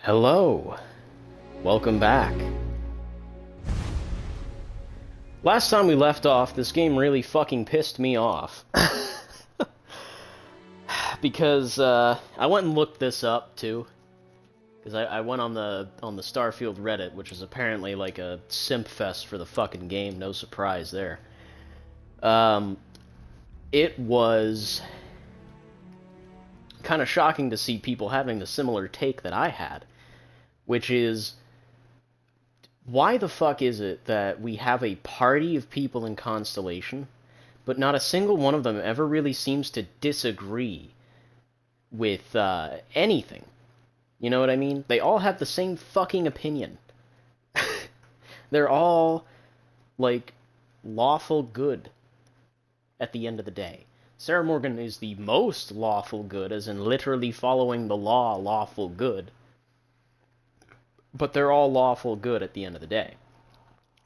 Hello. Welcome back. Last time we left off, this game really fucking pissed me off. Because, I went and looked this up, too. Because I went on the Starfield Reddit, which is apparently like a simp fest for the fucking game, no surprise there. It was kind of shocking to see people having the similar take that I had, which is, why the fuck is it that we have a party of people in Constellation, but not a single one of them ever really seems to disagree with anything? You know what I mean? They all have the same fucking opinion. They're all, like, lawful good at the end of the day. Sarah Morgan is the most lawful good, as in literally following the law lawful good. But they're all lawful good at the end of the day.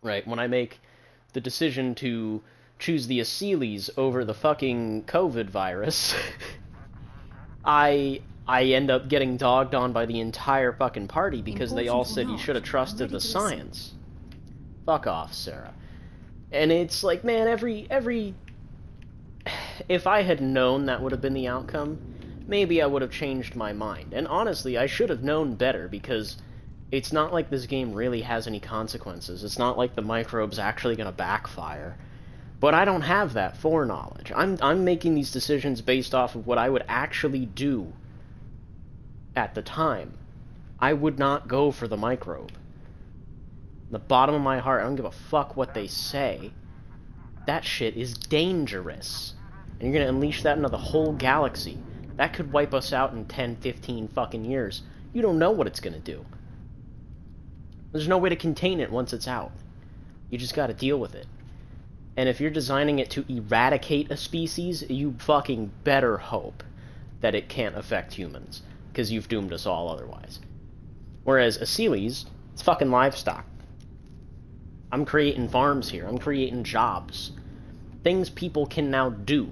Right? When I make the decision to choose the Aseles over the fucking COVID virus, I end up getting dogged on by the entire fucking party because they all said you should have trusted the science. Fuck off, Sarah. And it's like, man, every... If I had known that would have been the outcome, maybe I would have changed my mind. And honestly, I should have known better, because it's not like this game really has any consequences. It's not like the microbe's actually going to backfire. But I don't have that foreknowledge. I'm making these decisions based off of what I would actually do at the time. I would not go for the microbe. The bottom of my heart, I don't give a fuck what they say. That shit is dangerous. And you're gonna unleash that into the whole galaxy. That could wipe us out in 10, 15 fucking years. You don't know what it's gonna do. There's no way to contain it once it's out. You just gotta deal with it. And if you're designing it to eradicate a species, you fucking better hope that it can't affect humans, because you've doomed us all otherwise. Whereas Aseles, it's fucking livestock. I'm creating farms here. I'm creating jobs. Things people can now do.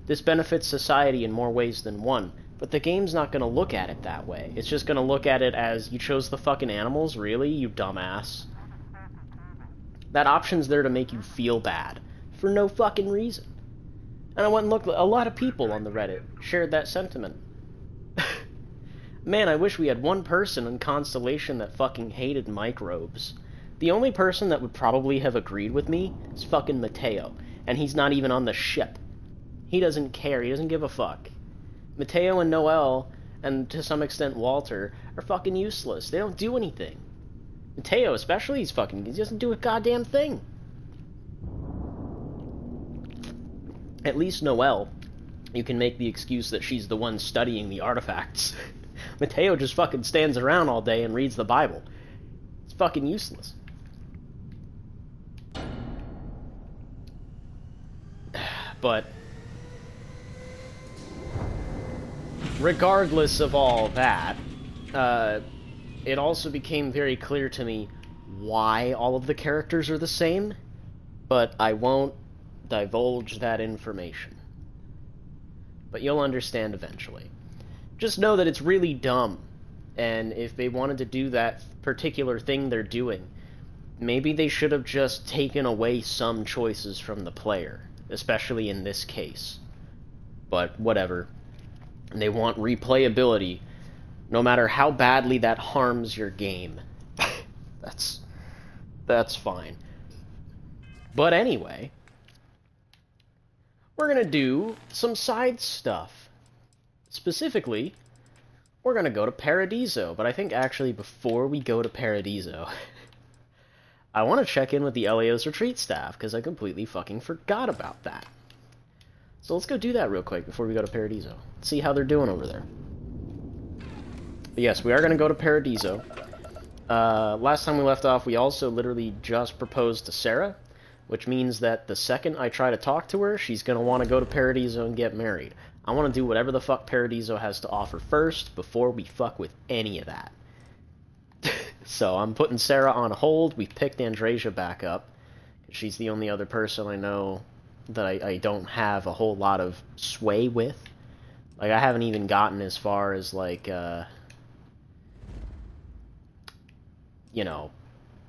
This benefits society in more ways than one, but the game's not going to look at it that way. It's just going to look at it as, you chose the fucking animals? Really, you dumbass? That option's there to make you feel bad, for no fucking reason. And I went and looked, a lot of people on the Reddit shared that sentiment. Man, I wish we had one person in Constellation that fucking hated microbes. The only person that would probably have agreed with me is fucking Mateo, and he's not even on the ship. He doesn't care, he doesn't give a fuck. Mateo and Noel, and to some extent Walter, are fucking useless. They don't do anything. Mateo especially, he doesn't do a goddamn thing. At least Noel, you can make the excuse that she's the one studying the artifacts. Mateo just fucking stands around all day and reads the Bible. It's fucking useless. But regardless of all that, it also became very clear to me why all of the characters are the same, but I won't divulge that information. But you'll understand eventually. Just know that it's really dumb, and if they wanted to do that particular thing they're doing, maybe they should have just taken away some choices from the player, especially in this case. But whatever. They want replayability, no matter how badly that harms your game. That's fine. But anyway, we're gonna do some side stuff. Specifically, we're gonna go to Paradiso, but I think actually before we go to Paradiso, I want to check in with the LAO's retreat staff, because I completely fucking forgot about that. So let's go do that real quick before we go to Paradiso. See how they're doing over there. But yes, we are going to go to Paradiso. Last time we left off, we also literally just proposed to Sarah, which means that the second I try to talk to her, she's going to want to go to Paradiso and get married. I want to do whatever the fuck Paradiso has to offer first, before we fuck with any of that. So I'm putting Sarah on hold. We've picked Andresia back up. She's the only other person I know that I don't have a whole lot of sway with. Like, I haven't even gotten as far as, like, you know,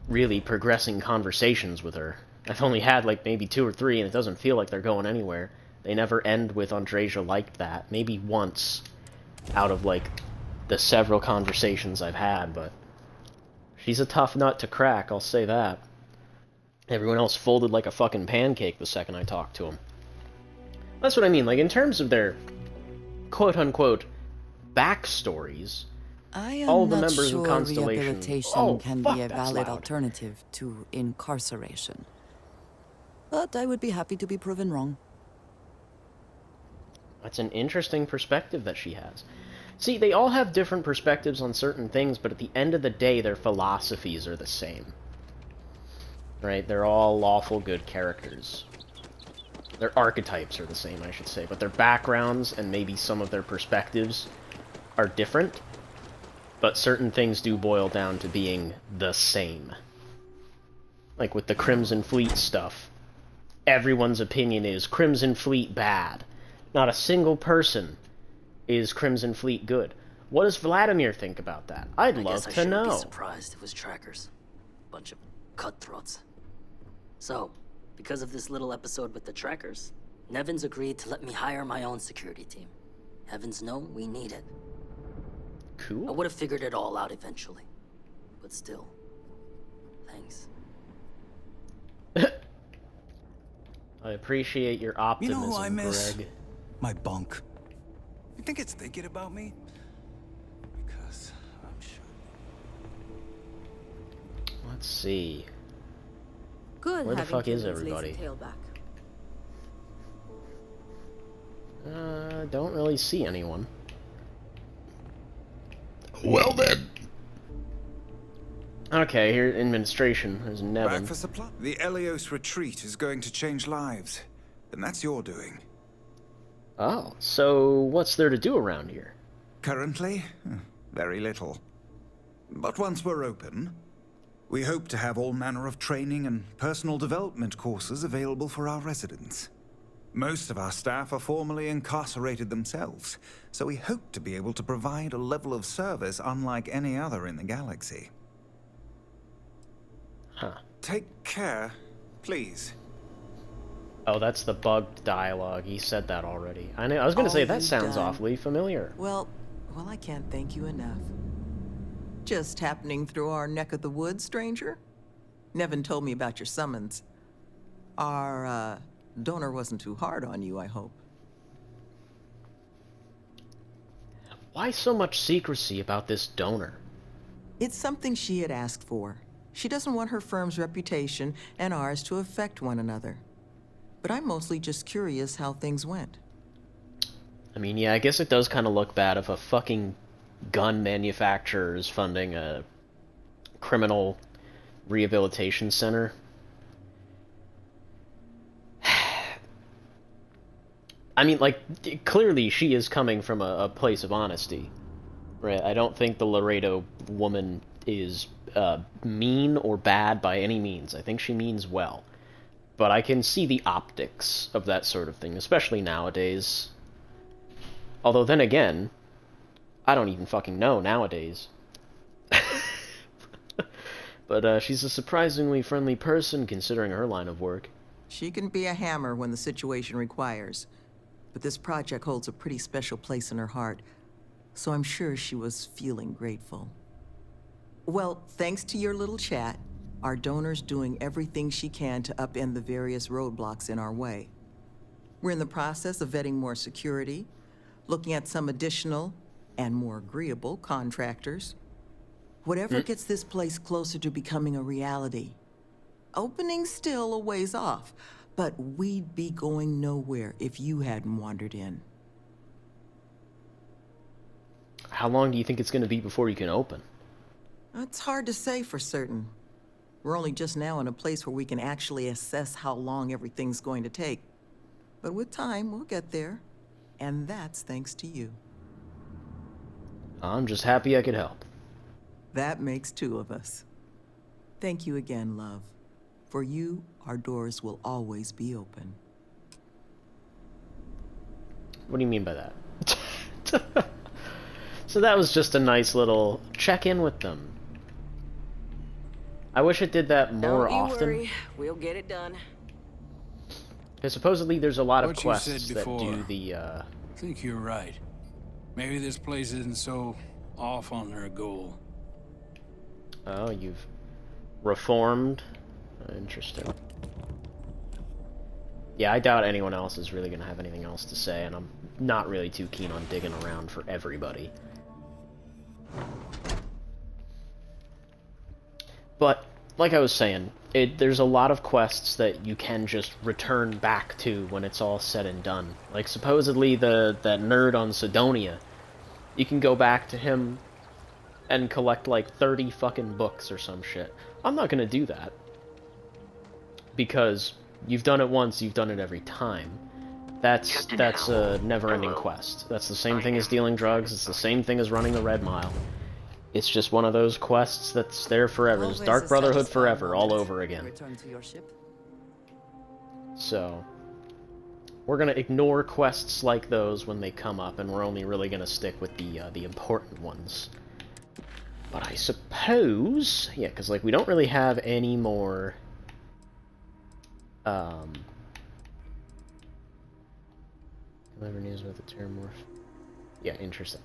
really progressing conversations with her. I've only had, like, maybe 2 or 3, and it doesn't feel like they're going anywhere. They never end with Andreja liked that. Maybe once out of, like, the several conversations I've had, but she's a tough nut to crack, I'll say that. Everyone else folded like a fucking pancake the second I talked to them. That's what I mean, like, in terms of their quote-unquote backstories, all the members of Constellation... rehabilitation can be a valid alternative to incarceration. But I would be happy to be proven wrong. That's an interesting perspective that she has. See, they all have different perspectives on certain things, but at the end of the day, their philosophies are the same. Right? They're all lawful good characters. Their archetypes are the same, I should say, but their backgrounds and maybe some of their perspectives are different, but certain things do boil down to being the same. Like with the Crimson Fleet stuff. Everyone's opinion is Crimson Fleet bad. Not a single person is Crimson Fleet good. What does Vladimir think about that? I'd love to know. I guess I shouldn't be surprised if it was trackers. Bunch of cutthroats. So, because of this little episode with the trackers, Nevins agreed to let me hire my own security team. Heavens know we need it. Cool. I would have figured it all out eventually. But still, thanks. I appreciate your optimism, you know who I miss? Greg. My bunk. You think it's thinking about me? Because I'm sure. Let's see. Good. Where the fuck is everybody? Don't really see anyone. Well then. Okay, here at administration. There's Nevin. Back for supply. The Elios retreat is going to change lives, and that's your doing. Oh, so what's there to do around here? Currently, very little. But once we're open, we hope to have all manner of training and personal development courses available for our residents. Most of our staff are formerly incarcerated themselves, so we hope to be able to provide a level of service unlike any other in the galaxy. Huh. Take care, please. Oh, that's the bugged dialogue. He said that already. I know. I was going to say, that sounds awfully familiar. Well, I can't thank you enough. Just happening through our neck of the woods, stranger? Nevin told me about your summons. Our, donor wasn't too hard on you, I hope. Why so much secrecy about this donor? It's something she had asked for. She doesn't want her firm's reputation and ours to affect one another. But I'm mostly just curious how things went. I mean, yeah, I guess it does kind of look bad if a fucking gun manufacturer is funding a criminal rehabilitation center. I mean, like, clearly she is coming from a place of honesty, right? I don't think the Laredo woman is mean or bad by any means. I think she means well. But I can see the optics of that sort of thing, especially nowadays. Although, then again, I don't even fucking know nowadays. But she's a surprisingly friendly person, considering her line of work. She can be a hammer when the situation requires. But this project holds a pretty special place in her heart, so I'm sure she was feeling grateful. Well, thanks to your little chat, our donor's doing everything she can to upend the various roadblocks in our way. We're in the process of vetting more security, looking at some additional and more agreeable contractors. Whatever gets this place closer to becoming a reality. Opening's still a ways off, but we'd be going nowhere if you hadn't wandered in. How long do you think it's going to be before you can open? It's hard to say for certain. We're only just now in a place where we can actually assess how long everything's going to take. But with time, we'll get there. And that's thanks to you. I'm just happy I could help. That makes two of us. Thank you again, love. For you, our doors will always be open. What do you mean by that? So that was just a nice little check-in with them. I wish it did that more Don't you often. worry. We'll get it done. Because supposedly there's a lot of What you quests said that before. do the, I think you're right. Maybe this place isn't so off on their goal. Oh, you've reformed? Interesting. Yeah, I doubt anyone else is really going to have anything else to say, and I'm not really too keen on digging around for everybody. But, like I was saying, there's a lot of quests that you can just return back to when it's all said and done. Like, supposedly, that nerd on Sidonia, you can go back to him and collect, like, 30 fucking books or some shit. I'm not gonna do that. Because you've done it once, you've done it every time. That's a never-ending quest. That's the same thing as dealing drugs, it's the same thing as running the Red Mile. It's just one of those quests that's there forever. It's Dark Brotherhood forever, all over again. Return to your ship. So, we're gonna ignore quests like those when they come up, and we're only really gonna stick with the important ones. But I suppose, yeah, because like we don't really have any more. Whatever news about the Terramorph. Yeah, interesting.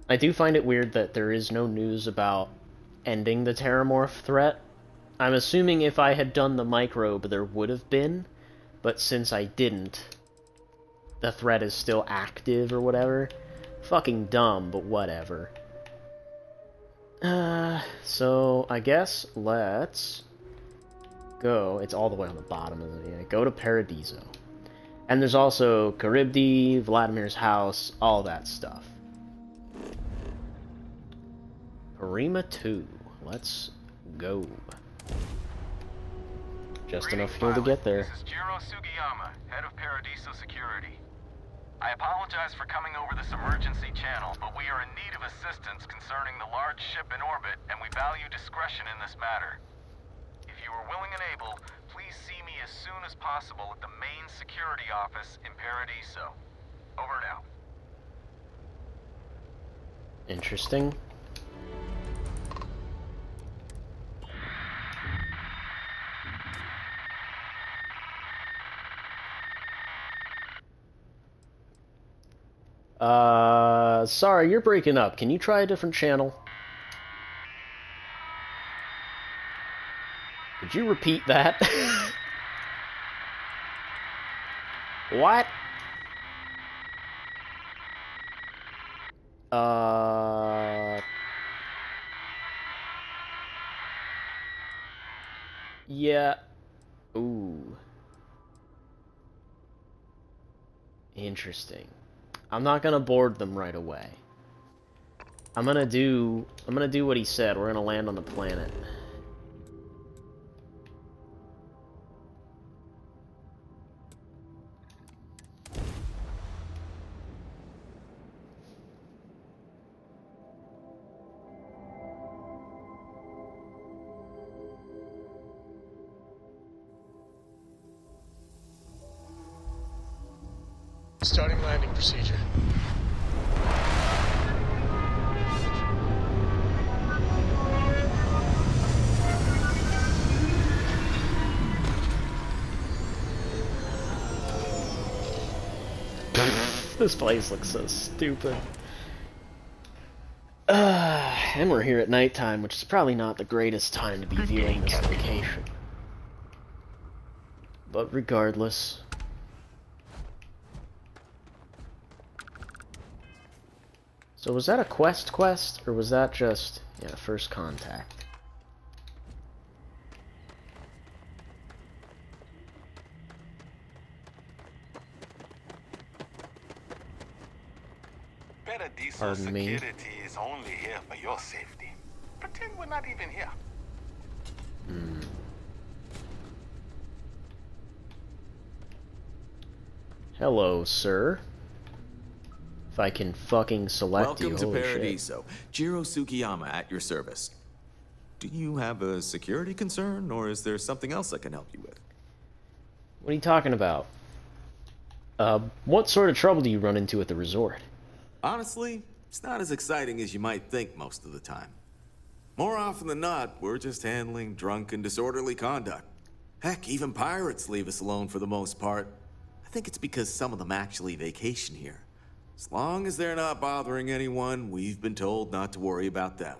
I do find it weird that there is no news about ending the Terramorph threat. I'm assuming if I had done the microbe, there would have been, but since I didn't, the threat is still active or whatever. Fucking dumb, but whatever. So I guess let's go. It's all the way on the bottom, isn't it? Yeah, go to Paradiso. And there's also Charybdis, Vladimir's house, all that stuff. Parima 2. Let's go. Just enough fuel to get there. This is Jiro Sugiyama, head of Paradiso Security. I apologize for coming over this emergency channel, but we are in need of assistance concerning the large ship in orbit, and we value discretion in this matter. If you are willing and able, please see me as soon as possible at the main security office in Paradiso. Over now. Interesting. Sorry, you're breaking up. Can you try a different channel? Could you repeat that? What? Yeah. Ooh. Interesting. I'm not gonna board them right away. I'm gonna do what he said. We're gonna land on the planet. Starting landing procedure. This place looks so stupid. And we're here at nighttime, which is probably not the greatest time to be viewing this location. But regardless... So was that a quest, or was that just, yeah, first contact? Paradiso Pardon me. Security is only here for your safety. Pretend we're not even here. Hello, sir. If I can fucking select Welcome you, to holy Paradiso. Jiro Sugiyama at your service. Do you have a security concern, or is there something else I can help you with? What are you talking about? What sort of trouble do you run into at the resort? Honestly, it's not as exciting as you might think most of the time. More often than not, we're just handling drunk and disorderly conduct. Heck, even pirates leave us alone for the most part. I think it's because some of them actually vacation here. As long as they're not bothering anyone, we've been told not to worry about them.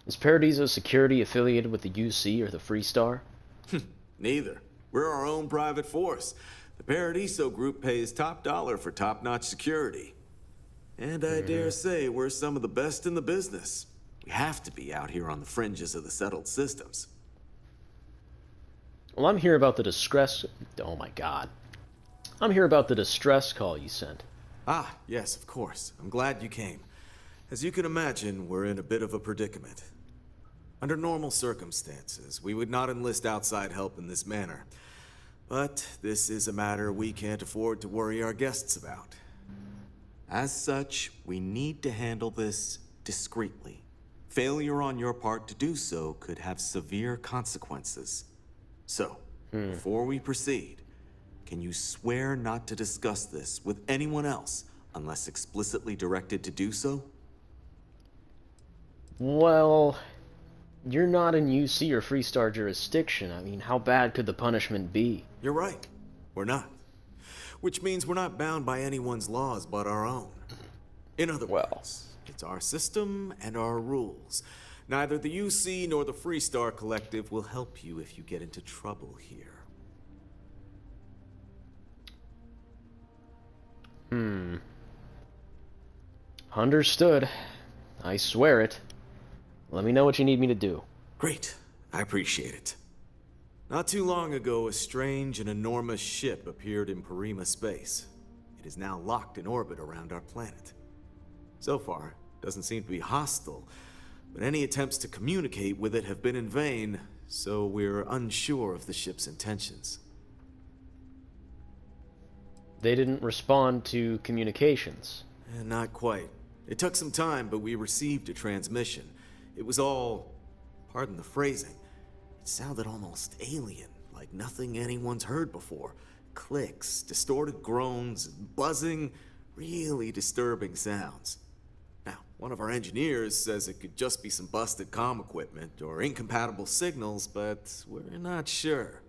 Is Paradiso Security affiliated with the UC or the Freestar? Neither. We're our own private force. The Paradiso group pays top dollar for top-notch security. And I dare say we're some of the best in the business. We have to be out here on the fringes of the settled systems. Well, I'm here about the distress... Oh my god. I'm here about the distress call you sent. Ah, yes, of course. I'm glad you came. As you can imagine, we're in a bit of a predicament. Under normal circumstances, we would not enlist outside help in this manner. But this is a matter we can't afford to worry our guests about. As such, we need to handle this discreetly. Failure on your part to do so could have severe consequences. So, before we proceed, can you swear not to discuss this with anyone else unless explicitly directed to do so? Well, you're not in UC or Freestar jurisdiction. I mean, how bad could the punishment be? You're right. We're not. Which means we're not bound by anyone's laws but our own. In other words, it's our system and our rules. Neither the UC nor the Freestar Collective will help you if you get into trouble here. Understood. I swear it. Let me know what you need me to do. Great. I appreciate it. Not too long ago, a strange and enormous ship appeared in Parima space. It is now locked in orbit around our planet. So far, it doesn't seem to be hostile, but any attempts to communicate with it have been in vain, so we're unsure of the ship's intentions. They didn't respond to communications. Not quite. It took some time, but we received a transmission. It was all, pardon the phrasing, it sounded almost alien, like nothing anyone's heard before. Clicks, distorted groans, buzzing, really disturbing sounds. Now, one of our engineers says it could just be some busted comm equipment or incompatible signals, but we're not sure.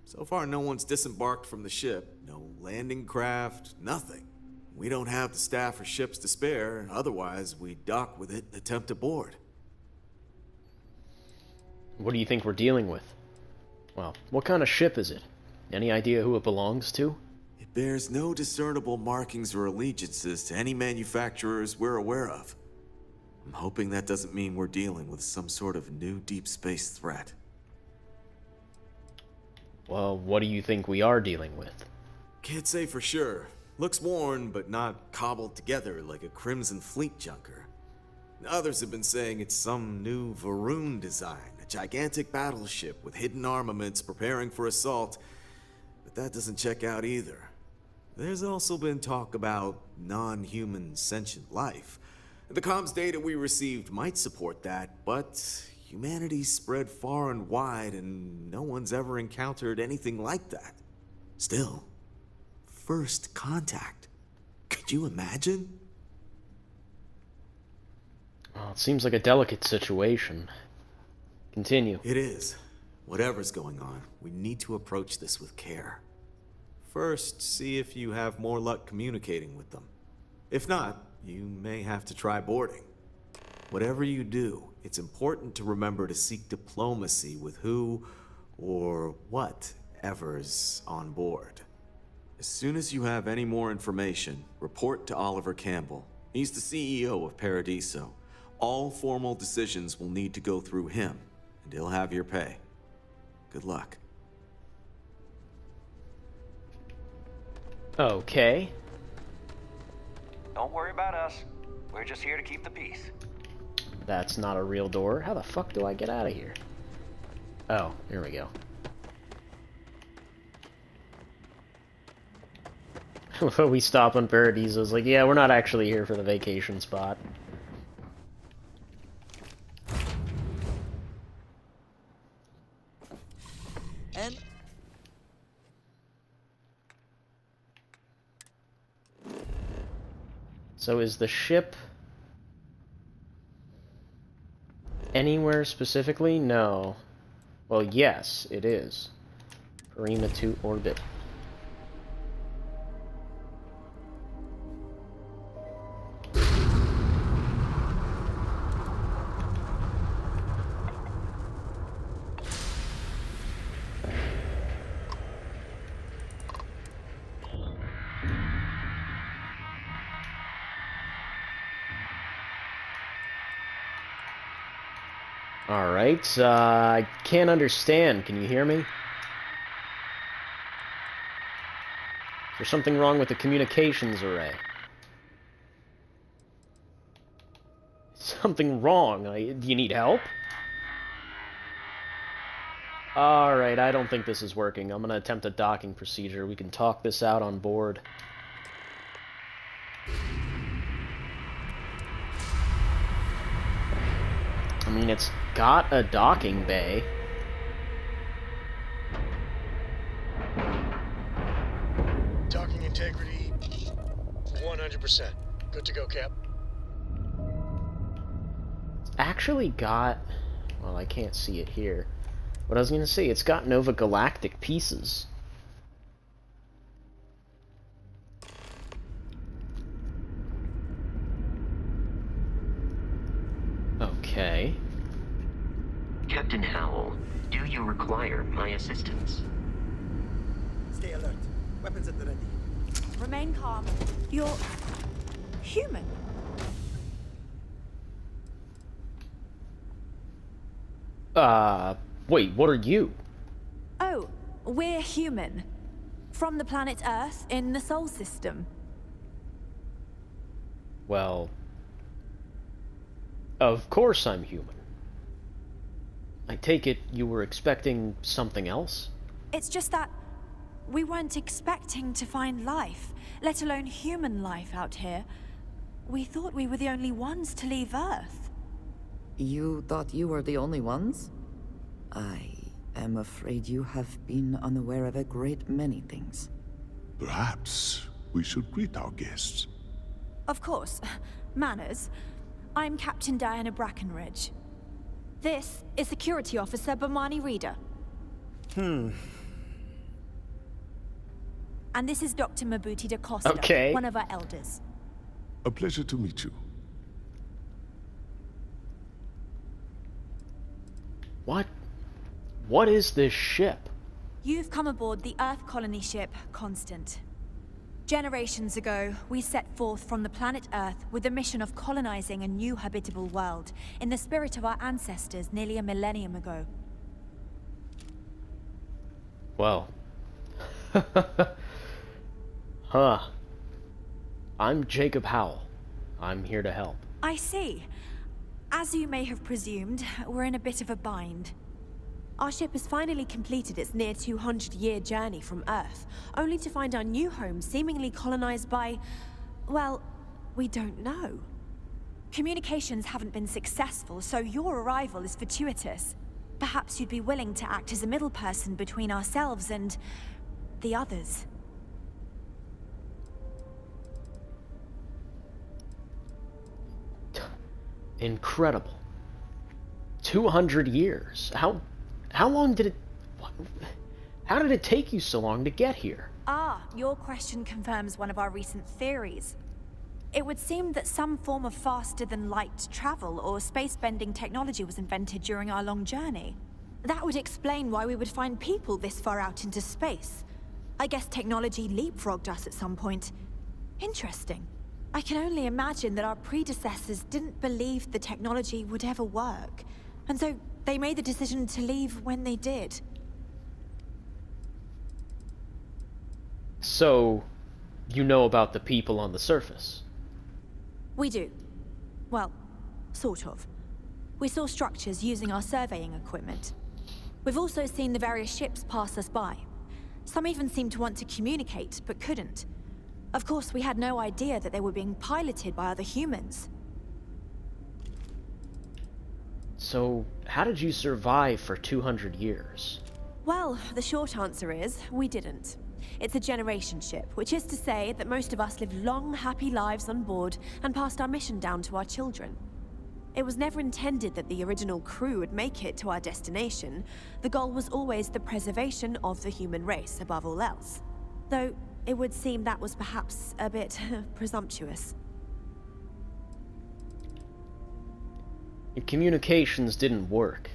So far, no one's disembarked from the ship, no landing craft, nothing. We don't have the staff or ships to spare, otherwise we'd dock with it and attempt to board. What do you think we're dealing with? Well, what kind of ship is it? Any idea who it belongs to? It bears no discernible markings or allegiances to any manufacturers we're aware of. I'm hoping that doesn't mean we're dealing with some sort of new deep space threat. Well, what do you think we are dealing with? Can't say for sure. Looks worn, but not cobbled together like a Crimson Fleet junker. Others have been saying it's some new Varun design, a gigantic battleship with hidden armaments preparing for assault, but that doesn't check out either. There's also been talk about non-human sentient life. The comms data we received might support that, but humanity's spread far and wide and no one's ever encountered anything like that. Still, first contact. Could you imagine? Well, it seems like a delicate situation. Continue. It is. Whatever's going on, we need to approach this with care. First, see if you have more luck communicating with them. If not, you may have to try boarding. Whatever you do, it's important to remember to seek diplomacy with who or whatever's on board. As soon as you have any more information, report to Oliver Campbell. He's the CEO of Paradiso. All formal decisions will need to go through him, and he'll have your pay. Good luck. Okay. Don't worry about us. We're just here to keep the peace. That's not a real door. How the fuck do I get out of here? Oh, here we go. We stop on Paradiso. It's like, yeah, we're not actually here for the vacation spot. And So is the ship Anywhere specifically? No. Well, yes, it is. Parima to orbit. Alright, I can't understand. Can you hear me? Is there something wrong with the communications array? Something wrong. Do you need help? Alright, I don't think this is working. I'm gonna attempt a docking procedure. We can talk this out on board. I mean, it's got a docking bay. Docking integrity, 100%. Good to go, Cap. It's actually got... Well, I can't see it here. What I was going to say, it's got Nova Galactic pieces. Okay. Captain Howell, do you require my assistance? Stay alert. Weapons at the ready. Remain calm. You're human. Wait, what are you? Oh, we're human. From the planet Earth in the Sol system. Well... Of course I'm human. I take it you were expecting something else? It's just that we weren't expecting to find life, let alone human life out here. We thought we were the only ones to leave Earth. You thought you were the only ones? I am afraid you have been unaware of a great many things. Perhaps we should greet our guests. Of course. Manners. I'm Captain Diana Brackenridge. This is Security Officer Bomani Reader. And this is Dr. Mabuti da Costa, okay. One of our elders. A pleasure to meet you. What is this ship? You've come aboard the Earth colony ship, Constant. Generations ago, we set forth from the planet Earth with the mission of colonizing a new habitable world, in the spirit of our ancestors nearly a millennium ago. Well... Huh. I'm Jacob Howell. I'm here to help. I see. As you may have presumed, we're in a bit of a bind. Our ship has finally completed its near 200-year journey from Earth, only to find our new home seemingly colonized by... well, we don't know. Communications haven't been successful, so your arrival is fortuitous. Perhaps you'd be willing to act as a middle person between ourselves and... the others. Incredible. 200 years. How long did it... How did it take you so long to get here? Ah, your question confirms one of our recent theories. It would seem that some form of faster-than-light travel or space-bending technology was invented during our long journey. That would explain why we would find people this far out into space. I guess technology leapfrogged us at some point. Interesting. I can only imagine that our predecessors didn't believe the technology would ever work, and so they made the decision to leave when they did. So, you know about the people on the surface? We do. Well, sort of. We saw structures using our surveying equipment. We've also seen the various ships pass us by. Some even seemed to want to communicate, but couldn't. Of course, we had no idea that they were being piloted by other humans. So, how did you survive for 200 years? Well, the short answer is, we didn't. It's a generation ship, which is to say that most of us lived long, happy lives on board and passed our mission down to our children. It was never intended that the original crew would make it to our destination. The goal was always the preservation of the human race above all else. Though it would seem that was perhaps a bit presumptuous. Your communications didn't work.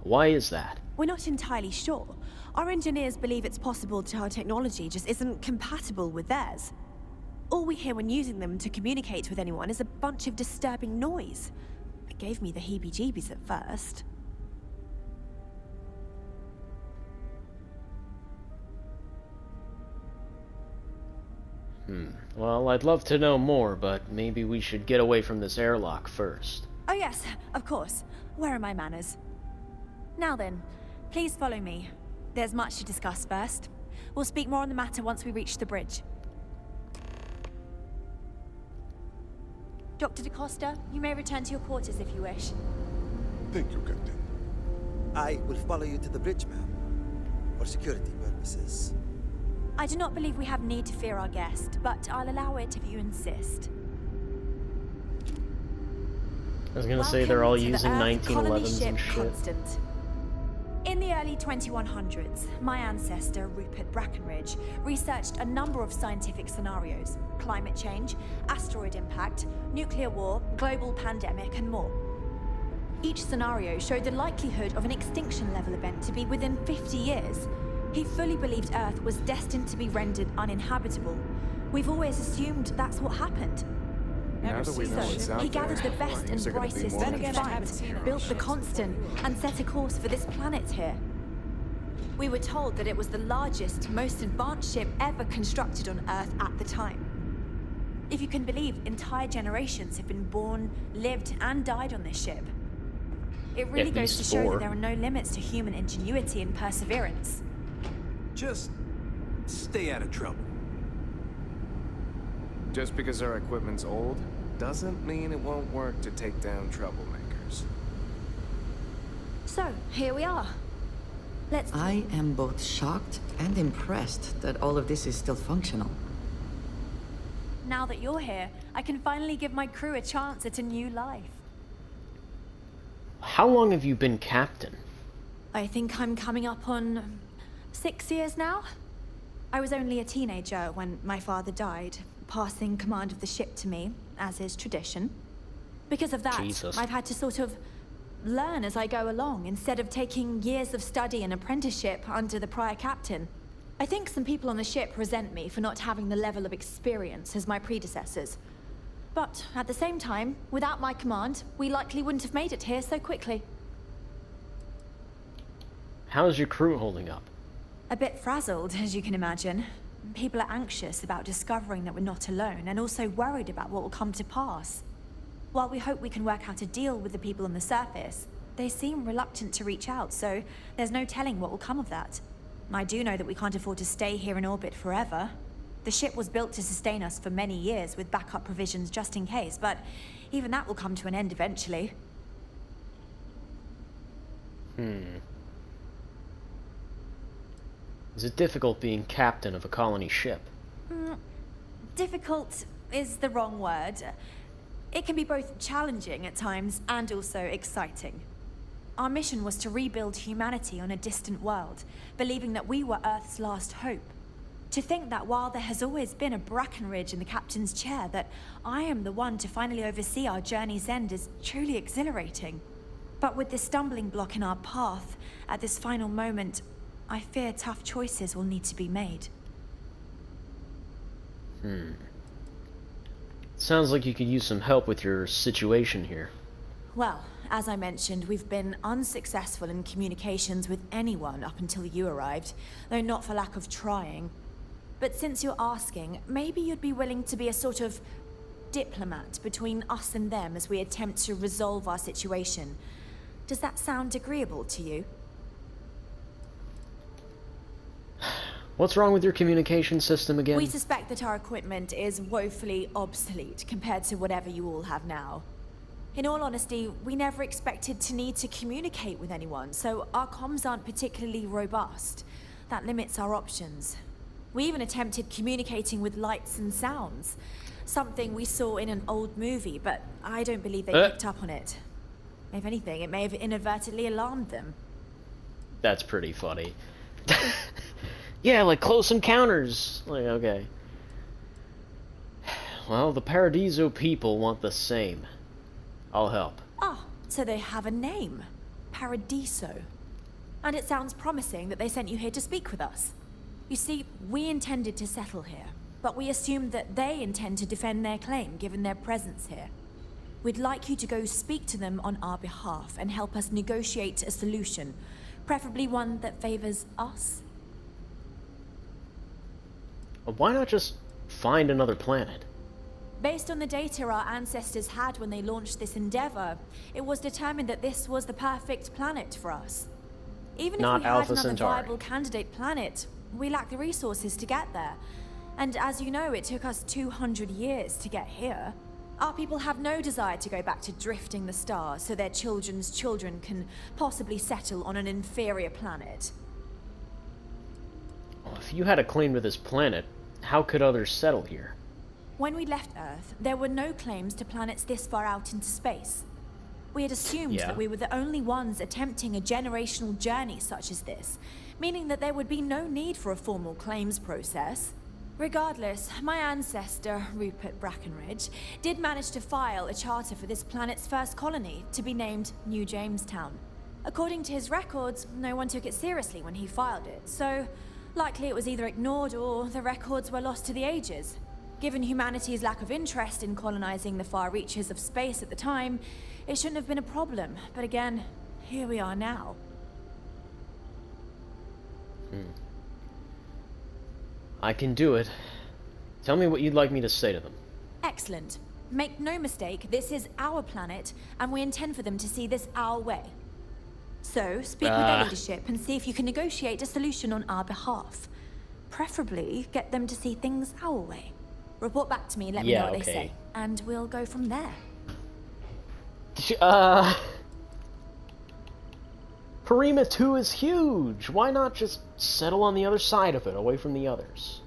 Why is that? We're not entirely sure. Our engineers believe it's possible that our technology just isn't compatible with theirs. All we hear when using them to communicate with anyone is a bunch of disturbing noise. It gave me the heebie-jeebies at first. Well, I'd love to know more, but maybe we should get away from this airlock first. Oh yes, of course. Where are my manners? Now then, please follow me. There's much to discuss first. We'll speak more on the matter once we reach the bridge. Dr. DaCosta, you may return to your quarters if you wish. Thank you, Captain. I will follow you to the bridge, ma'am. For security purposes. I do not believe we have need to fear our guest, but I'll allow it if you insist. I was gonna say they're all Welcome to using the Earth 1911s colony and ship shit. Constant. In the early 2100s, my ancestor, Rupert Brackenridge, researched a number of scientific scenarios: climate change, asteroid impact, nuclear war, global pandemic, and more. Each scenario showed the likelihood of an extinction-level event to be within 50 years. He fully believed Earth was destined to be rendered uninhabitable. We've always assumed that's what happened. Now that we know what's out He there, gathered the best and things are gonna be brightest more and interesting. built the Constant, and set a course for this planet here. We were told that it was the largest, most advanced ship ever constructed on Earth at the time. If you can believe, entire generations have been born, lived, and died on this ship. It really goes to show that there are no limits to human ingenuity and perseverance. Just stay out of trouble. Just because our equipment's old, doesn't mean it won't work to take down troublemakers. So, here we are. Let's... I am both shocked and impressed that all of this is still functional. Now that you're here, I can finally give my crew a chance at a new life. How long have you been captain? I think I'm coming up on 6 years now. I was only a teenager when my father died, passing command of the ship to me, as is tradition. Because of that, Jesus. I've had to sort of learn as I go along, instead of taking years of study and apprenticeship under the prior captain. I think some people on the ship resent me for not having the level of experience as my predecessors. But at the same time, without my command, we likely wouldn't have made it here so quickly. How's your crew holding up? A bit frazzled, as you can imagine. People are anxious about discovering that we're not alone, and also worried about what will come to pass. While we hope we can work out a deal with the people on the surface, they seem reluctant to reach out, so there's no telling what will come of that. I do know that we can't afford to stay here in orbit forever. The ship was built to sustain us for many years with backup provisions just in case, but even that will come to an end eventually. Is it difficult being captain of a colony ship? Difficult is the wrong word. It can be both challenging at times and also exciting. Our mission was to rebuild humanity on a distant world, believing that we were Earth's last hope. To think that while there has always been a Brackenridge in the captain's chair, that I am the one to finally oversee our journey's end is truly exhilarating. But with this stumbling block in our path, at this final moment, I fear tough choices will need to be made. Sounds like you could use some help with your situation here. Well, as I mentioned, we've been unsuccessful in communications with anyone up until you arrived, though not for lack of trying. But since you're asking, maybe you'd be willing to be a sort of diplomat between us and them as we attempt to resolve our situation. Does that sound agreeable to you? What's wrong with your communication system again? We suspect that our equipment is woefully obsolete compared to whatever you all have now. In all honesty, we never expected to need to communicate with anyone, so our comms aren't particularly robust. That limits our options. We even attempted communicating with lights and sounds, something we saw in an old movie, but I don't believe they picked up on it. If anything, it may have inadvertently alarmed them. That's pretty funny. Yeah, like Close Encounters. Like, okay. Well, the Paradiso people want the same. I'll help. Ah, so they have a name. Paradiso. And it sounds promising that they sent you here to speak with us. You see, we intended to settle here, but we assumed that they intend to defend their claim given their presence here. We'd like you to go speak to them on our behalf and help us negotiate a solution, preferably one that favors us. Why not just find another planet? Based on the data our ancestors had when they launched this endeavor, it was determined that this was the perfect planet for us. Even if we had another viable candidate planet, we lack the resources to get there. And as you know, it took us 200 years to get here. Our people have no desire to go back to drifting the stars so their children's children can possibly settle on an inferior planet. Well, if you had a claim to this planet, how could others settle here? When we left Earth, there were no claims to planets this far out into space. We had assumed that we were the only ones attempting a generational journey such as this, meaning that there would be no need for a formal claims process. Regardless, my ancestor, Rupert Brackenridge, did manage to file a charter for this planet's first colony to be named New Jamestown. According to his records, no one took it seriously when he filed it, so likely it was either ignored or the records were lost to the ages. Given humanity's lack of interest in colonizing the far reaches of space at the time, it shouldn't have been a problem, but again, here we are now. I can do it. Tell me what you'd like me to say to them. Excellent. Make no mistake, this is our planet, and we intend for them to see this our way. So, speak with their leadership and see if you can negotiate a solution on our behalf. Preferably, get them to see things our way. Report back to me, let me know what they say, and we'll go from there. Parima 2 is huge! Why not just settle on the other side of it, away from the others?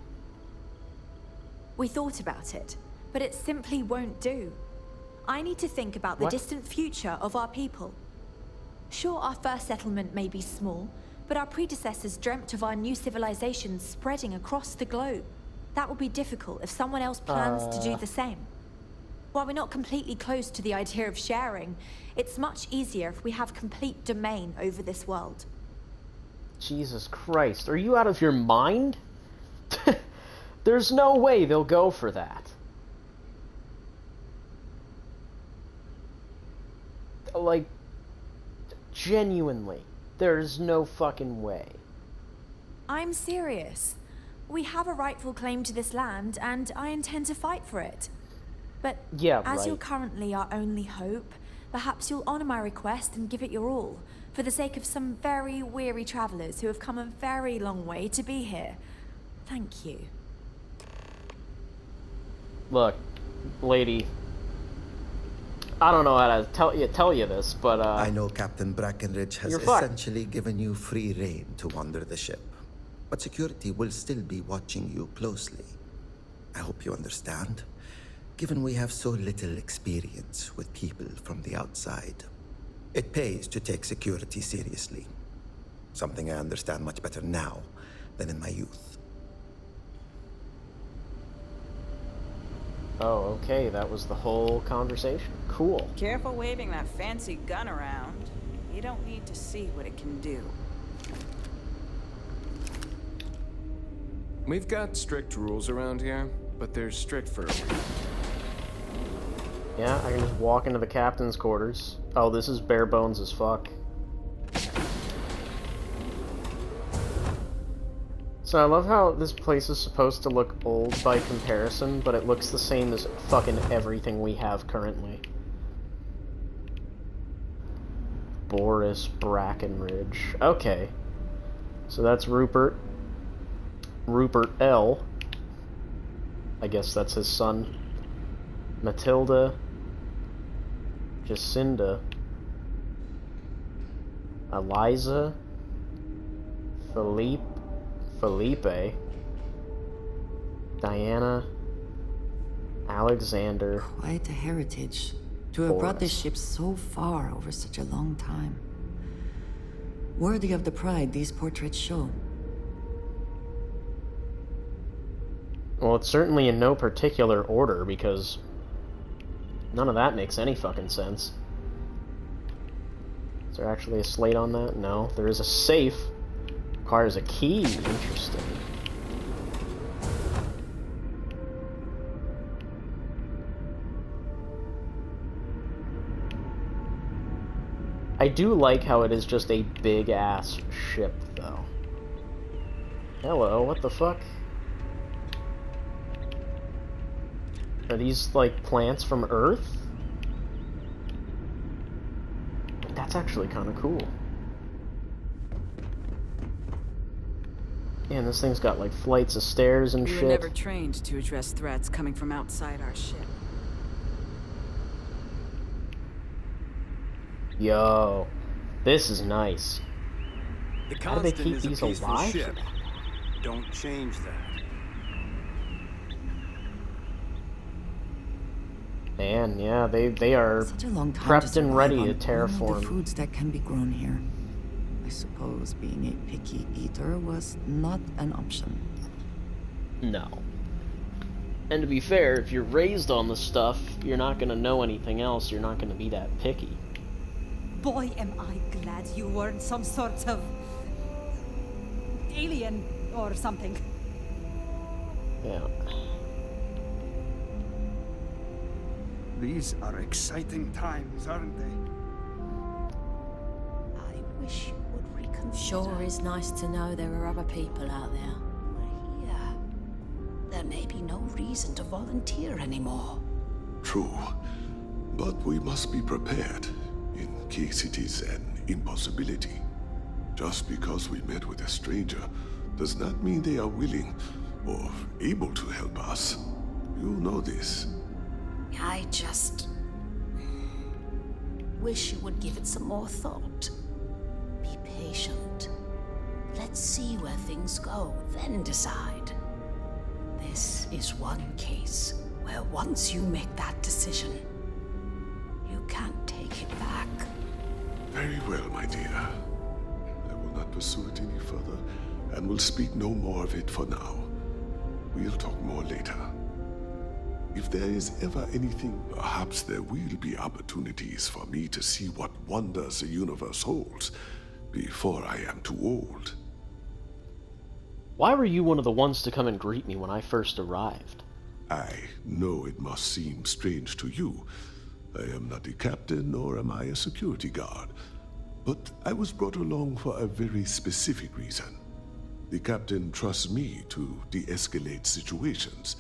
We thought about it, but it simply won't do. I need to think about the distant future of our people. Sure, our first settlement may be small, but our predecessors dreamt of our new civilization spreading across the globe. That would be difficult if someone else plans to do the same. While we're not completely close to the idea of sharing, it's much easier if we have complete domain over this world. Jesus Christ, are you out of your mind? There's no way they'll go for that. Like, genuinely, there's no fucking way. I'm serious. We have a rightful claim to this land, and I intend to fight for it. But as you're currently our only hope, perhaps you'll honor my request and give it your all, for the sake of some very weary travelers who have come a very long way to be here. Thank you. Look, lady, I don't know how to tell you this, but I know Captain Brackenridge has essentially given you free rein to wander the ship, but security will still be watching you closely. I hope you understand, given we have so little experience with people from the outside. It pays to take security seriously, something I understand much better now than in my youth. Oh, okay, that was the whole conversation. Cool. Careful waving that fancy gun around. You don't need to see what it can do. We've got strict rules around here, but they're strict for a reason. Yeah, I can just walk into the captain's quarters. Oh, this is bare bones as fuck. So I love how this place is supposed to look old by comparison, but it looks the same as fucking everything we have currently. Boris Brackenridge. Okay. So that's Rupert. Rupert L. I guess that's his son. Matilda. Jacinda. Eliza. Felipe, Diana, Alexander. Quite a heritage. To have brought this ship so far over such a long time. Worthy of the pride these portraits show. Well, it's certainly in no particular order, because none of that makes any fucking sense. Is there actually a slate on that? No. There is a safe. Requires a key. Interesting. I do like how it is just a big-ass ship, though. Hello, what the fuck? Are these, like, plants from Earth? That's actually kind of cool. Yeah, and this thing's got, like, flights of stairs and We shit. were never trained to address threats coming from outside our ship. Yo, this is nice. The How do they Constant keep is a these peaceful alive? ship. Don't change that. Man, yeah, they are Such a long time prepped to and survive ready on to only terraform. the foods that can be grown here. I suppose being a picky eater was not an option. No. And to be fair, if you're raised on the stuff, you're not gonna know anything else. You're not gonna be that picky. Boy, am I glad you weren't some sort of alien or something. Yeah. These are exciting times, aren't they? I wish you would reconsider. Sure is nice to know there are other people out there. We're here. There may be no reason to volunteer anymore. True, but we must be prepared in case it is an impossibility. Just because we met with a stranger does not mean they are willing or able to help us. You know this. I just wish you would give it some more thought. Be patient. Let's see where things go, then decide. This is one case where once you make that decision, you can't take it back. Very well, my dear. I will not pursue it any further, and will speak no more of it for now. We'll talk more later. If there is ever anything, perhaps there will be opportunities for me to see what wonders the universe holds before I am too old. Why were you one of the ones to come and greet me when I first arrived? I know it must seem strange to you. I am not a captain, nor am I a security guard. But I was brought along for a very specific reason. The captain trusts me to de-escalate situations.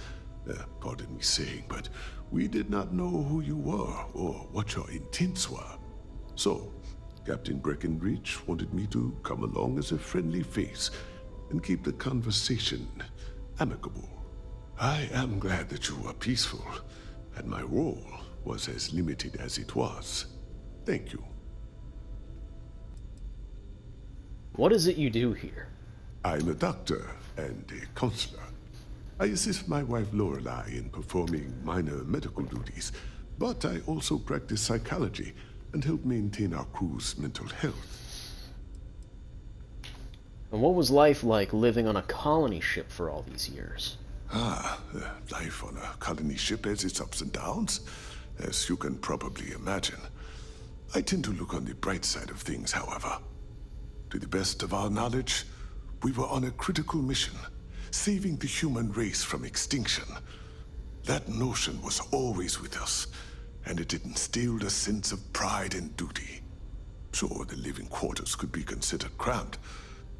Pardon me saying, but we did not know who you were or what your intents were. So, Captain Breckenridge wanted me to come along as a friendly face and keep the conversation amicable. I am glad that you were peaceful, and my role was as limited as it was. Thank you. What is it you do here? I'm a doctor and a counselor. I assist my wife Lorelei in performing minor medical duties, but I also practice psychology and help maintain our crew's mental health. And what was life like living on a colony ship for all these years? Life on a colony ship has its ups and downs, as you can probably imagine. I tend to look on the bright side of things, however. To the best of our knowledge, we were on a critical mission, saving the human race from extinction. That notion was always with us, and it instilled a sense of pride and duty. Sure, the living quarters could be considered cramped,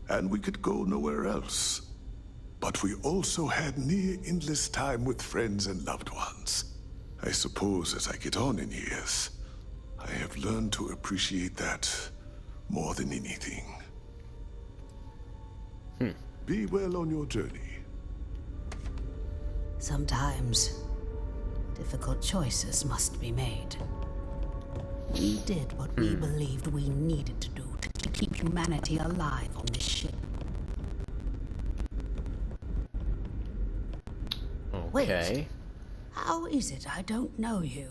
and we could go nowhere else. But we also had near endless time with friends and loved ones. I suppose as I get on in years, I have learned to appreciate that more than anything. Be well on your journey. Sometimes, difficult choices must be made. We did what we believed we needed to do to keep humanity alive on this ship. Okay. Wait, how is it I don't know you?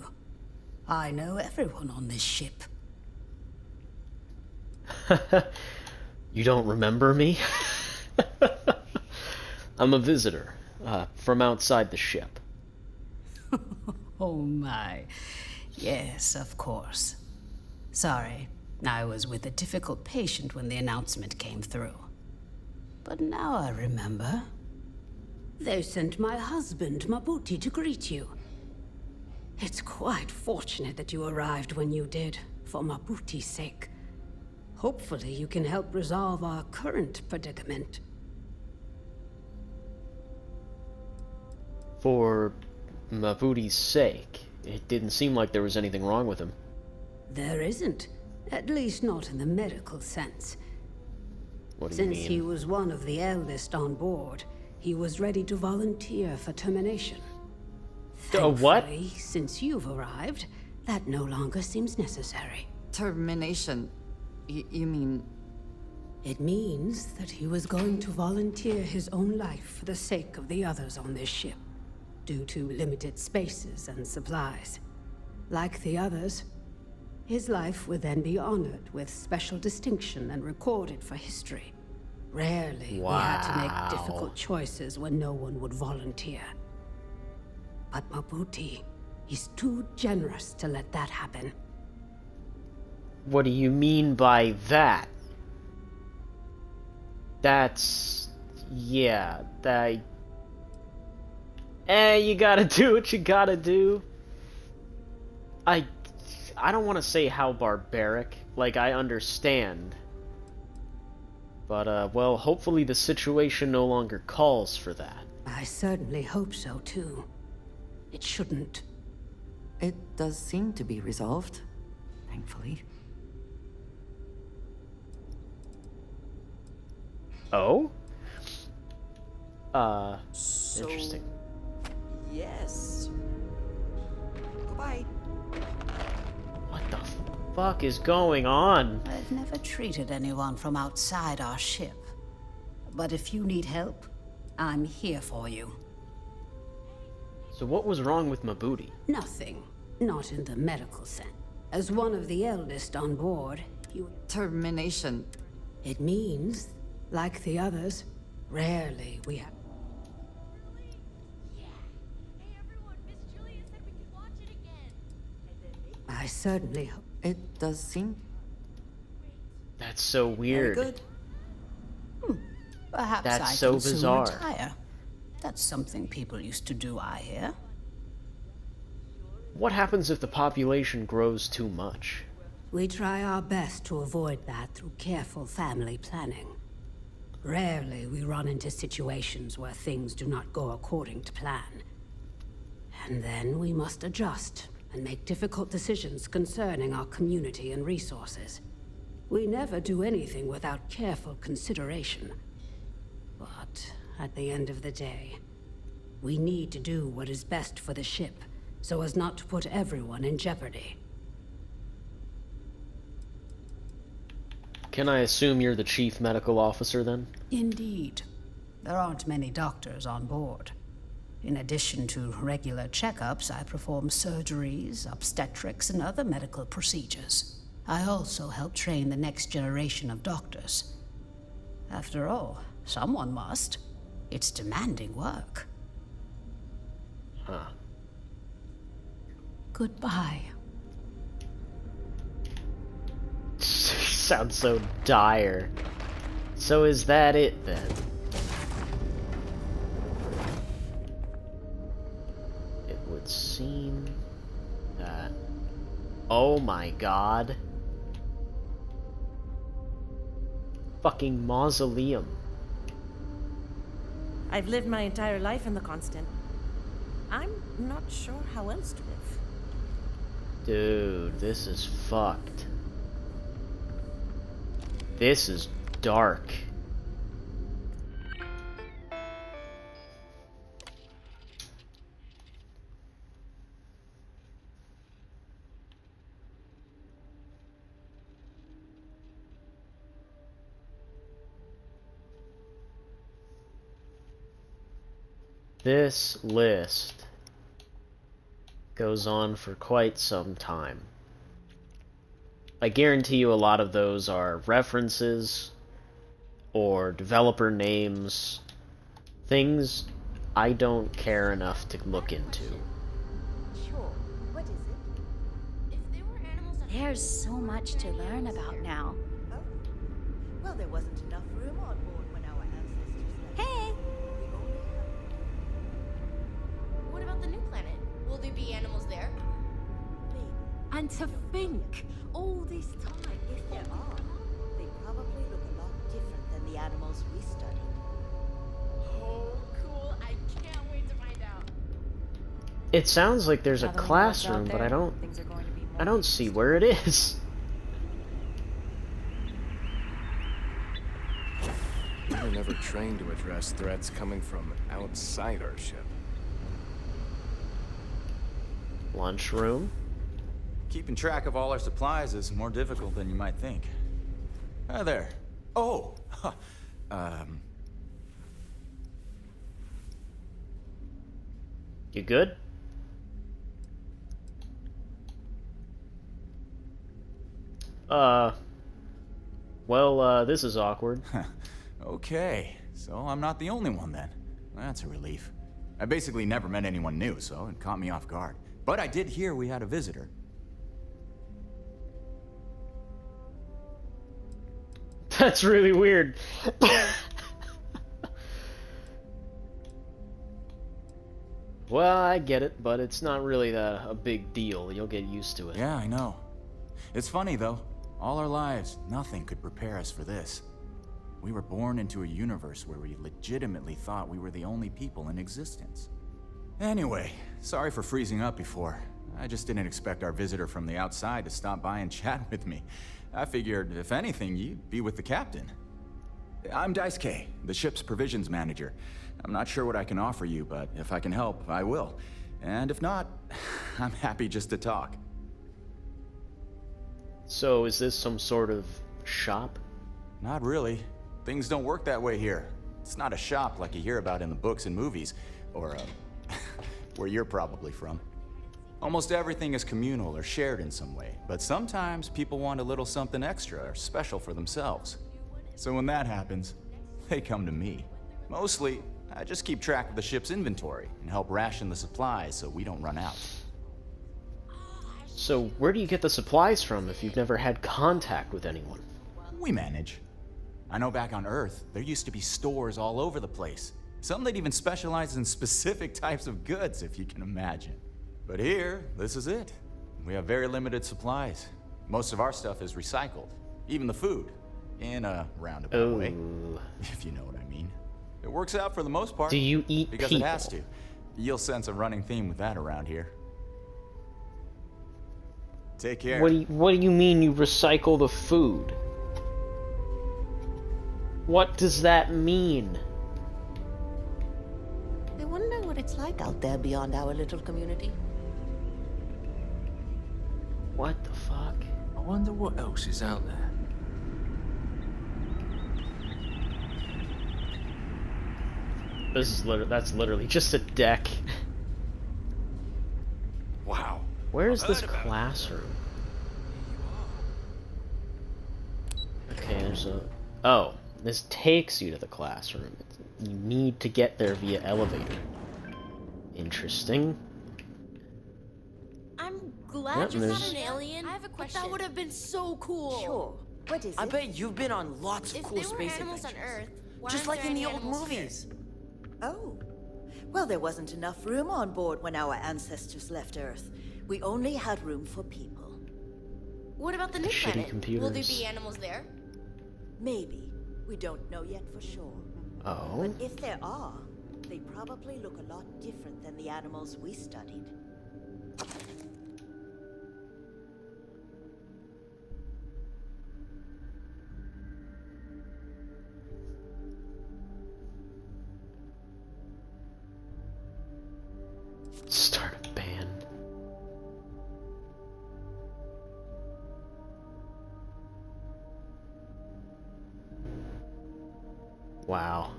I know everyone on this ship. You don't remember me? I'm a visitor, from outside the ship. Oh my. Yes, of course. Sorry, I was with a difficult patient when the announcement came through. But now I remember. They sent my husband, Mabuti, to greet you. It's quite fortunate that you arrived when you did, for Mabuti's sake. Hopefully you can help resolve our current predicament. For Mabuti's sake, it didn't seem like there was anything wrong with him. There isn't. At least not in the medical sense. What do you mean? Since he was one of the eldest on board, he was ready to volunteer for termination. What? Thankfully, since you've arrived, that no longer seems necessary. Termination? You mean... It means that he was going to volunteer his own life for the sake of the others on this ship, due to limited spaces and supplies. Like the others, his life would then be honored with special distinction and recorded for history. Rarely we had to make difficult choices when no one would volunteer. But Mabuti, he's too generous to let that happen. What do you mean by that? That's... yeah, you gotta do what you gotta do. I don't want to say how barbaric, like, I understand. But, well, hopefully the situation no longer calls for that. I certainly hope so, too. It shouldn't. It does seem to be resolved, thankfully. Oh? So, interesting. Yes. Goodbye. What the fuck is going on? I've never treated anyone from outside our ship. But if you need help, I'm here for you. So what was wrong with Mabuti? Nothing. Not in the medical sense. As one of the eldest on board, you... Termination. It means, like the others, rarely we have... I certainly hope... It does seem... That's so weird. Very good. Perhaps That's I so can soon bizarre. retire. That's something people used to do, I hear. What happens if the population grows too much? We try our best to avoid that through careful family planning. Rarely we run into situations where things do not go according to plan. And then we must adjust and make difficult decisions concerning our community and resources. We never do anything without careful consideration. But at the end of the day, we need to do what is best for the ship, so as not to put everyone in jeopardy. Can I assume you're the chief medical officer then? Indeed. There aren't many doctors on board. In addition to regular checkups, I perform surgeries, obstetrics, and other medical procedures. I also help train the next generation of doctors. After all, someone must. It's demanding work. Huh. Goodbye. Sounds so dire. So is that it then? It would seem that... Oh my god. Fucking mausoleum. I've lived my entire life in the Constant. I'm not sure how else to live. Dude, this is fucked. This is dark. This list goes on for quite some time. I guarantee you a lot of those are references or developer names, things I don't care enough to look into. Sure. What is it? If there were animals on There's so much to learn about now. Oh. Well, there wasn't enough room on board when our ancestors left. Hey! What about the new planet? Will there be animals there? Maybe. And to think, all this time. If there are, they probably look a lot different than the animals we studied. Oh, cool. I can't wait to find out. It sounds like there's a classroom, but I don't see where it is. We were never trained to address threats coming from outside our ship. Lunchroom. Keeping track of all our supplies is more difficult than you might think. Hi there. Oh! You good? Well, this is awkward. Okay, so I'm not the only one then. That's a relief. I basically never met anyone new, so it caught me off guard. But I did hear we had a visitor. That's really weird. Well, I get it, but it's not really a big deal. You'll get used to it. Yeah, I know. It's funny, though. All our lives, nothing could prepare us for this. We were born into a universe where we legitimately thought we were the only people in existence. Anyway, sorry for freezing up before. I just didn't expect our visitor from the outside to stop by and chat with me. I figured, if anything, you'd be with the captain. I'm Daisuke, the ship's provisions manager. I'm not sure what I can offer you, but if I can help, I will. And if not, I'm happy just to talk. So, is this some sort of shop? Not really. Things don't work that way here. It's not a shop like you hear about in the books and movies, or, where you're probably from. Almost everything is communal or shared in some way, but sometimes people want a little something extra or special for themselves. So when that happens, they come to me. Mostly, I just keep track of the ship's inventory and help ration the supplies so we don't run out. So where do you get the supplies from if you've never had contact with anyone? We manage. I know back on Earth, there used to be stores all over the place. Some that even specialize in specific types of goods, if you can imagine. But here, this is it. We have very limited supplies. Most of our stuff is recycled. Even the food. In a roundabout way. If you know what I mean. It works out for the most part. Do you eat because people? It has to. You'll sense a running theme with that around here. Take care. What do you mean you recycle the food? What does that mean? I wonder what it's like out there beyond our little community. What the fuck? I wonder what else is out there. That's literally just a deck. Wow. Where is this classroom? Okay, there's a... Oh, this takes you to the classroom. You need to get there via elevator. Interesting. I'm glad you're not an alien. I have a question. That would have been so cool. Sure. What is it? I bet you've been on lots of If cool there were space animals adventures. on Earth, why just aren't like there in the any old animals here? movies. Oh. Well, there wasn't enough room on board when our ancestors left Earth. We only had room for people. What about the new Shitty planet? computers. Will there be animals there? Maybe. We don't know yet for sure. Oh? But if there are, they probably look a lot different than the animals we studied. Start a band. Wow.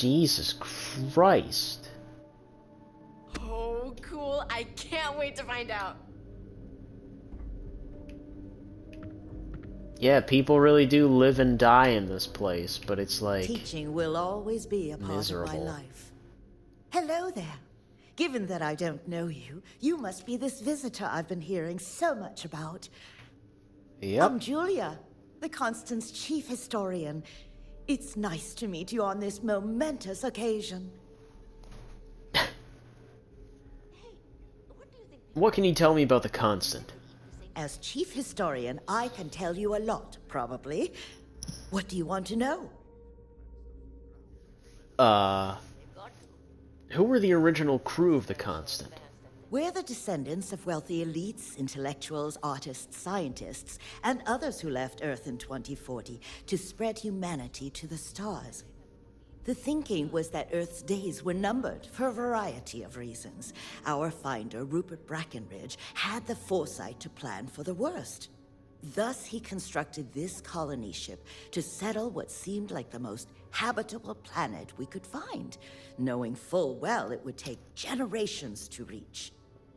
Jesus Christ. Oh, cool. I can't wait to find out. Yeah, people really do live and die in this place, but it's like... Teaching will always be a part of my life. Hello there. Given that I don't know you, you must be this visitor I've been hearing so much about. Yep. I'm Julia, the Constant's chief historian. It's nice to meet you on this momentous occasion. What can you tell me about the Constant? As chief historian, I can tell you a lot, probably. What do you want to know? Who were the original crew of the Constant? We're the descendants of wealthy elites, intellectuals, artists, scientists, and others who left Earth in 2040 to spread humanity to the stars. The thinking was that Earth's days were numbered for a variety of reasons. Our finder, Rupert Brackenridge, had the foresight to plan for the worst. Thus, he constructed this colony ship to settle what seemed like the most habitable planet we could find, knowing full well it would take generations to reach.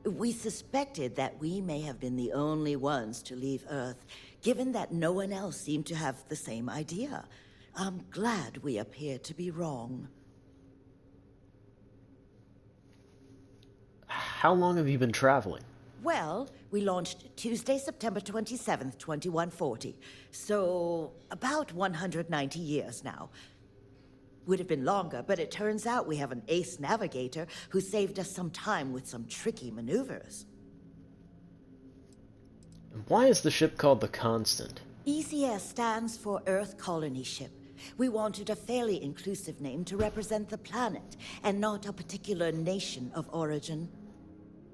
We suspected that we may have been the only ones to leave Earth, given that no one else seemed to have the same idea. I'm glad we appear to be wrong. How long have you been traveling? Well, we launched Tuesday, September 27th, 2140. So, about 190 years now. Would have been longer, but it turns out we have an ace navigator who saved us some time with some tricky maneuvers. Why is the ship called the Constant? ECS stands for Earth Colony Ship. We wanted a fairly inclusive name to represent the planet, and not a particular nation of origin.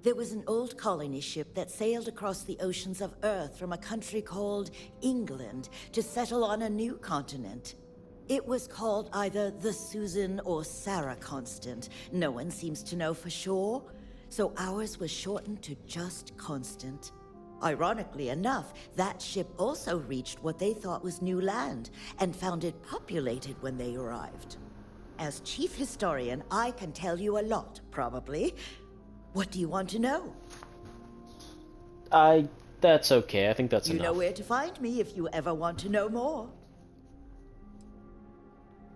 There was an old colony ship that sailed across the oceans of Earth from a country called England to settle on a new continent. It was called either the Susan or Sarah Constant. No one seems to know for sure, so ours was shortened to just Constant. Ironically enough, that ship also reached what they thought was new land, and found it populated when they arrived. As chief historian, I can tell you a lot, probably. What do you want to know? That's okay. I think that's enough. You know where to find me if you ever want to know more.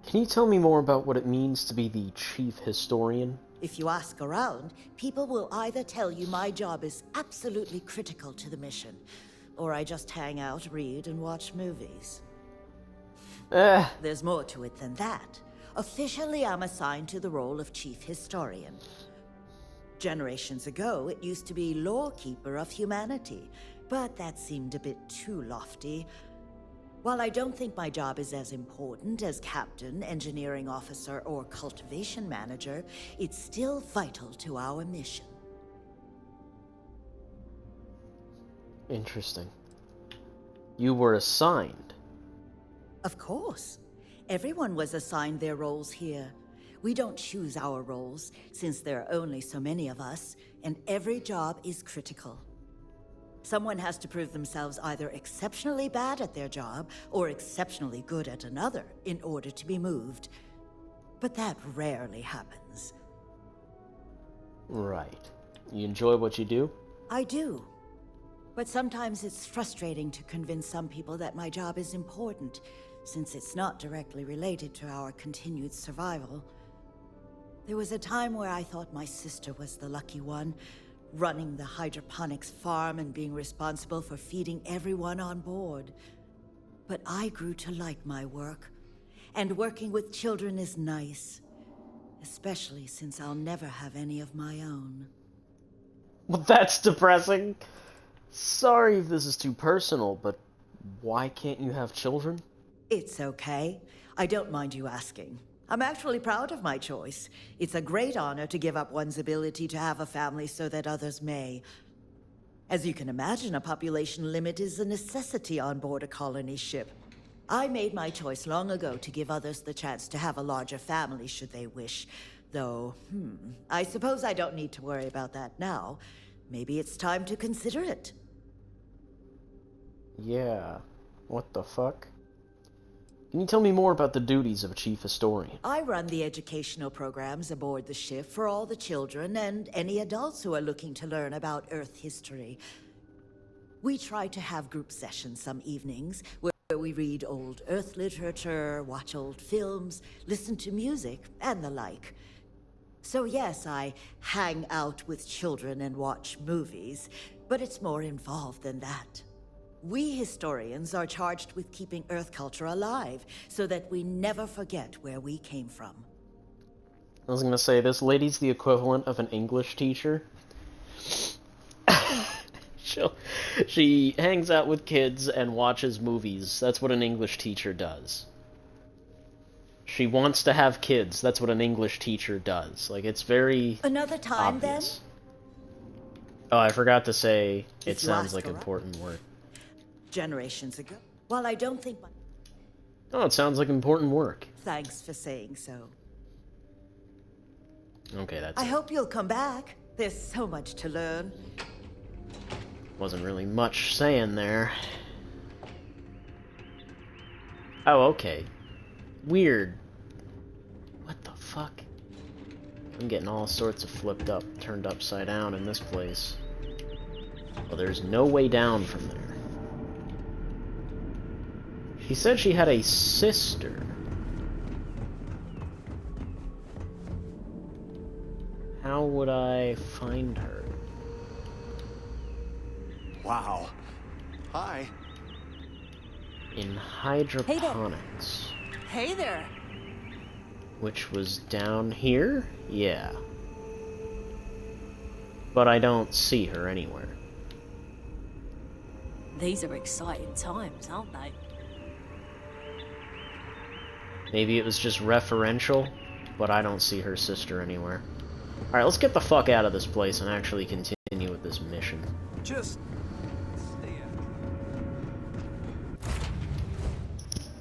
Can you tell me more about what it means to be the chief historian? If you ask around, people will either tell you my job is absolutely critical to the mission, or I just hang out, read, and watch movies. There's more to it than that. Officially, I'm assigned to the role of chief historian. Generations ago, it used to be lawkeeper of humanity, but that seemed a bit too lofty. While I don't think my job is as important as captain, engineering officer, or cultivation manager, it's still vital to our mission. Interesting. You were assigned? Of course. Everyone was assigned their roles here. We don't choose our roles, since there are only so many of us, and every job is critical. Someone has to prove themselves either exceptionally bad at their job or exceptionally good at another in order to be moved. But that rarely happens. Right. You enjoy what you do? I do. But sometimes it's frustrating to convince some people that my job is important, since it's not directly related to our continued survival. There was a time where I thought my sister was the lucky one, running the hydroponics farm and being responsible for feeding everyone on board. But I grew to like my work, and working with children is nice, especially since I'll never have any of my own. Well, that's depressing. Sorry if this is too personal, but why can't you have children? It's okay. I don't mind you asking. I'm actually proud of my choice. It's a great honor to give up one's ability to have a family so that others may. As you can imagine, a population limit is a necessity on board a colony ship. I made my choice long ago to give others the chance to have a larger family should they wish. Though, I suppose I don't need to worry about that now. Maybe it's time to consider it. Yeah. What the fuck? Can you tell me more about the duties of a chief historian? I run the educational programs aboard the ship for all the children and any adults who are looking to learn about Earth history. We try to have group sessions some evenings where we read old Earth literature, watch old films, listen to music, and the like. So yes, I hang out with children and watch movies, but it's more involved than that. We historians are charged with keeping Earth culture alive, so that we never forget where we came from. I was gonna say, this lady's the equivalent of an English teacher. She hangs out with kids and watches movies. That's what an English teacher does. She wants to have kids. That's what an English teacher does. Like, it's very Another time, obvious. then? Oh, I forgot to say, it sounds like important work. Generations ago. While I don't think my... Oh, it sounds like important work. Thanks for saying so. Okay, that's I hope you'll come back. There's so much to learn. Wasn't really much saying there. Oh, okay. Weird. What the fuck? I'm getting all sorts of flipped up, turned upside down in this place. Well, there's no way down from there. She said she had a sister. How would I find her? Wow. Hi. In hydroponics. Hey there. Which was down here? Yeah. But I don't see her anywhere. These are exciting times, aren't they? Maybe it was just referential, but I don't see her sister anywhere. Alright, let's get the fuck out of this place and actually continue with this mission. Just